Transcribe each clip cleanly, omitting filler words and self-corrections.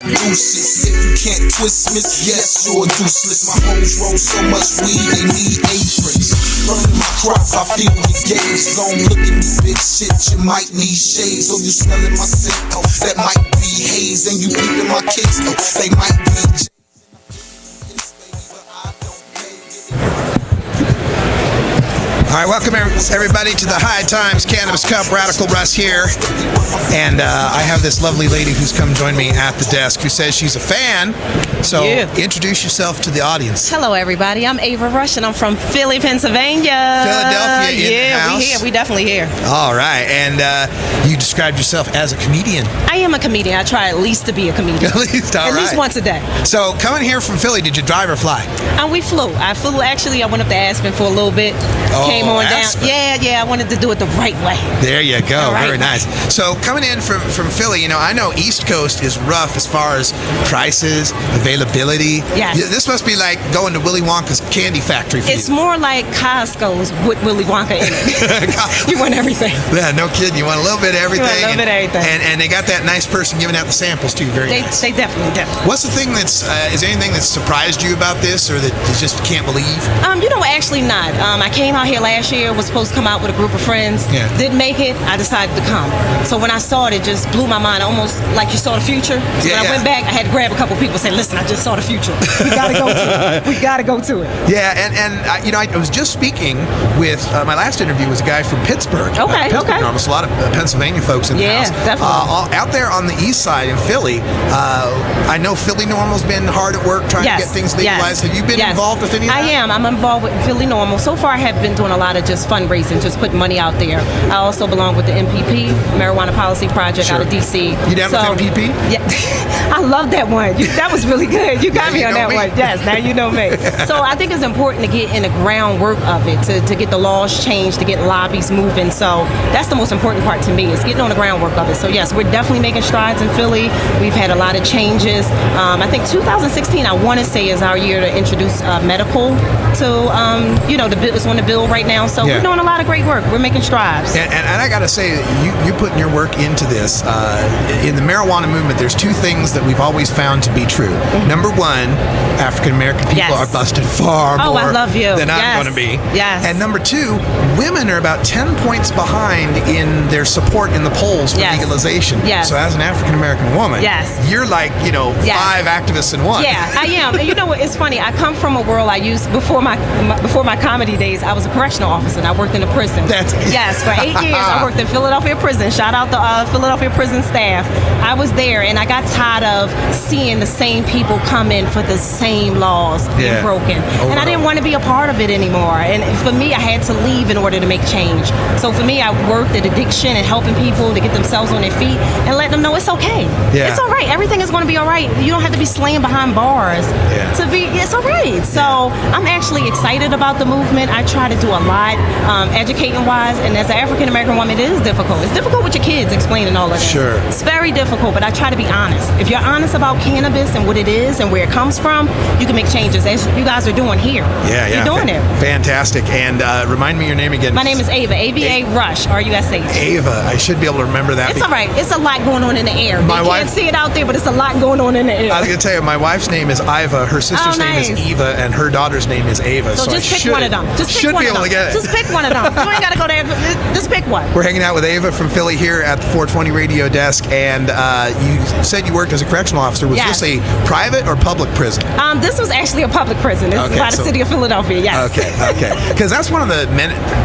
Deuces, if you can't twist, miss, yes, you're useless. My hoes roll so much weed, they need aprons. Burning my crop, I feel the gauge. Don't look at me, big shit, you might need shades. Oh, you smelling my scent, oh, that might be haze. And you peeping my kicks, oh, they might be All right, welcome everybody to the High Times Cannabis Cup. Radical Russ here, and I have this lovely lady who's come join me at the desk who says she's a fan. So introduce yourself to the audience. Hello, everybody. I'm Ava Rush, and I'm from Philly, Pennsylvania. Philadelphia in-house. We here. We definitely here. All right, and you described yourself as a comedian. I am a comedian. I try at least to be a comedian. At least, all right. At least once a day. So coming here from Philly, did you drive or fly? We flew. I flew. Actually, I went up to Aspen for a little bit. Came on Aspen. down. Yeah. I wanted to do it the right way. There you go. Right. Very nice. So coming in from Philly, you know, I know East Coast is rough as far as prices, availability. Yes. This must be like going to Willy Wonka's candy factory for It's you. more like Costco's with Willy Wonka in it. You want everything. Yeah, no kidding. You want a little bit of everything. You want a little bit of everything. And they got that nice person giving out the samples too. Very nice. They definitely do. What's the thing that's, is there anything that's surprised you about this or that you just can't believe? You know, actually not. I came out here last year, was supposed to come out with a group of friends. Yeah. Didn't make it. I decided to come. So when I saw it, it just blew my mind, almost like you saw the future. So when I went back, I had to grab a couple people and say, listen, I just saw the future. We got to go to it. We got to go to it. Yeah, and you know, I was just speaking with, my last interview was a guy from Pittsburgh. Okay. Normal. A lot of Pennsylvania folks in the house. Yeah, definitely. Out there on the east side in Philly, I know Philly Normal's been hard at work trying to get things legalized. Have you been involved with any of that? I am. I'm involved with Philly Normal. So far, I have been doing a lot of just fundraising, just putting money out there. I also belong with the MPP, Marijuana Policy Project, out of D.C. You down with MPP? Yeah. I love that one. That was really good. You got me on that one. Yes, now you know me. So I think it's important to get in the groundwork of it, to get the laws changed, to get lobbies moving. So that's the most important part to me, is getting on the groundwork of it. So yes, we're definitely making strides in Philly. We've had a lot of changes. I think 2016, I want to say, is our year to introduce medical to, you know, it's on the bill right now. So we're doing a lot of great work. We're making strides. And I got to say, you putting your work into this. In the marijuana movement, there's two things that we've always found to be true. Number one, African American people are busted far more than I'm going to be. Yes. And number two, women are about 10 points behind in their support in the polls for legalization. Yes. So as an African American woman, you're like, you know, 5 activists in one. Yeah, I am. And you know what? It's funny. I come from a world I used before my comedy days. I was a correctional officer and I worked in a prison. Yes, for 8 years I worked in Philadelphia prison. Shout out the Philadelphia prison staff. I was there and I got tired of seeing the same people come in for the same laws being broken. And I didn't want to be a part of it anymore. And for me, I had to leave in order to make change. So for me, I worked at addiction and helping people to get themselves on their feet and letting them know it's okay. Yeah. It's all right. Everything is going to be all right. You don't have to be slaying behind bars to be. It's all right. So I'm actually excited about the movement. I try to do a lot, educating wise. And as an African American woman, it is difficult. It's difficult with your kids explaining all of this. Sure. It's very difficult, but I try to be honest. If you're honest about cannabis and what it is and where it comes from, you can make changes, as you guys are doing here. Yeah. You're doing it. Fantastic. And remind me your name again. My name is Ava. A-V-A Rush. R-U-S-H. Ava. I should be able to remember that. It's all right. It's a lot going on in the air. You can't see it out there, but it's a lot going on in the air. I was going to tell you, my wife's name is Iva, her sister's name is Eva, and her daughter's name is Ava. So just pick one of them. Just pick one of them. Just pick one of them. You ain't got to go there. Just pick one. We're hanging out with Ava from Philly here at the 420 radio desk, and you said you worked as a correctional officer. Was this a private or public prison? This was actually a public prison. This is by the city of Philadelphia, yes. Okay. Because that's one of the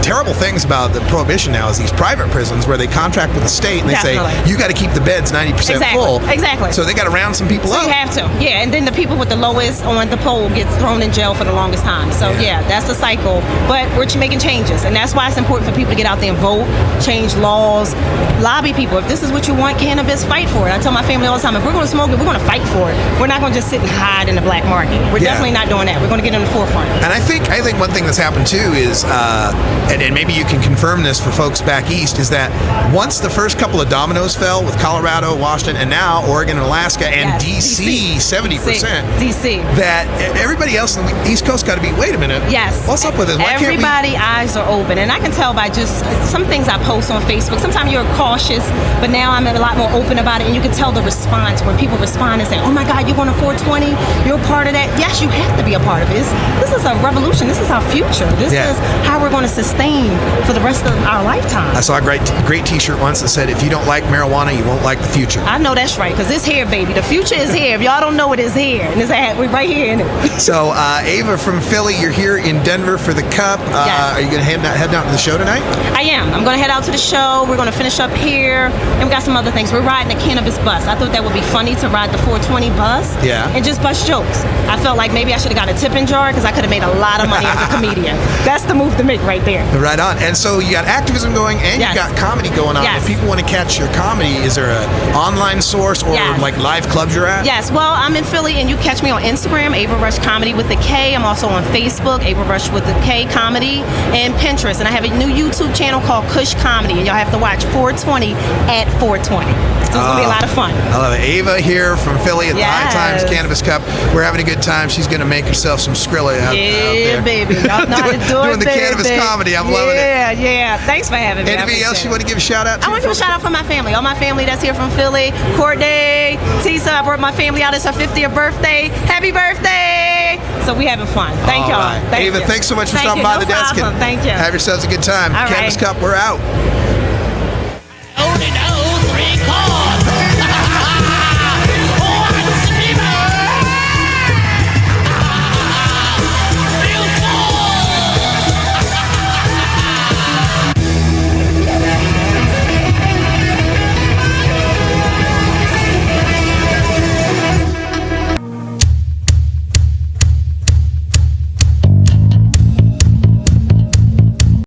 terrible things about the prohibition now is these private prisons where they contract with the state and they say, you got to keep the beds 90% full. Exactly. So they got to round some people up. You have to. Yeah, and then the people with the lowest on the pole gets thrown in jail for the longest time. So that's the cycle. But we're making changes, and that's why it's important for people to get out there and vote, change laws, lobby people. If this is what you want, cannabis, fight for it. I tell my family all the time, if we're going to smoke it, we're going to fight for it. We're not going to just sit and hide in the black market. We're definitely not doing that. We're going to get in the forefront. And I think one thing that's happened too is, and maybe you can confirm this for folks back east, is that once the first couple of dominoes fell with Colorado, Washington, and now Oregon and Alaska and DC, 70%, DC, that everybody else on the East Coast got to be, wait a minute, what's up with this? Why everybody everybody's eyes are open, and I can tell by just some things I post on Facebook. Sometimes you're cautious, but now I'm a lot more open about it, and you can tell the response when people respond and say, "Oh my God, you're going to 420? You're a part of that?" Yes, you have to be a part of it. This is a revolution. This is our future. This is how we're going to sustain for the rest of our lifetime. I saw a great T-shirt once that said, "If you don't like marijuana, you won't like the future." I know that's right, because it's here, baby. The future is here. If y'all don't know it, it's here, and we're right here in it. So, Ava from Philly, you're here in Denver for the Cup. Yes. Are you going to head out to the show tonight? I am. I'm going to head out to the show. We're going to finish up here, and we got some other things. We're riding a cannabis bus. I thought that would be funny to ride the 420 bus and just bust jokes. I felt like maybe I should have got a tipping jar because I could have made a lot of money as a comedian. That's the move to make right there. Right on. And so you got activism going, and you got comedy going on. If people want to catch your comedy, is there an online source or like live clubs you're at? Yes. Well, I'm in Philly, and you catch me on Instagram, Ava Rush Comedy with the K. I'm also on Facebook, Ava Rush with the K Comedy, and Pinterest. And I have a new YouTube channel called Kush Comedy, and y'all have to watch 420 at 420. So it's going to be a lot of fun. I love it. Ava here from Philly at the High Times Cannabis Cup. We're having a good time. She's going to make herself some Skrilla out there. Yeah, baby. Y'all know how to do Doing the cannabis comedy. I'm loving it. Yeah. Thanks for having me. Anything else you want to give a shout out to? I want to give a shout out for my family. All my family that's here from Philly. Courtney, Tisa, I brought my family out. It's her 50th birthday. Happy birthday. So we having fun. Thank y'all. Ava, thanks so much for stopping by the desk. Thank you. Have yourselves a good time. All Cannabis right. Cup, we're out.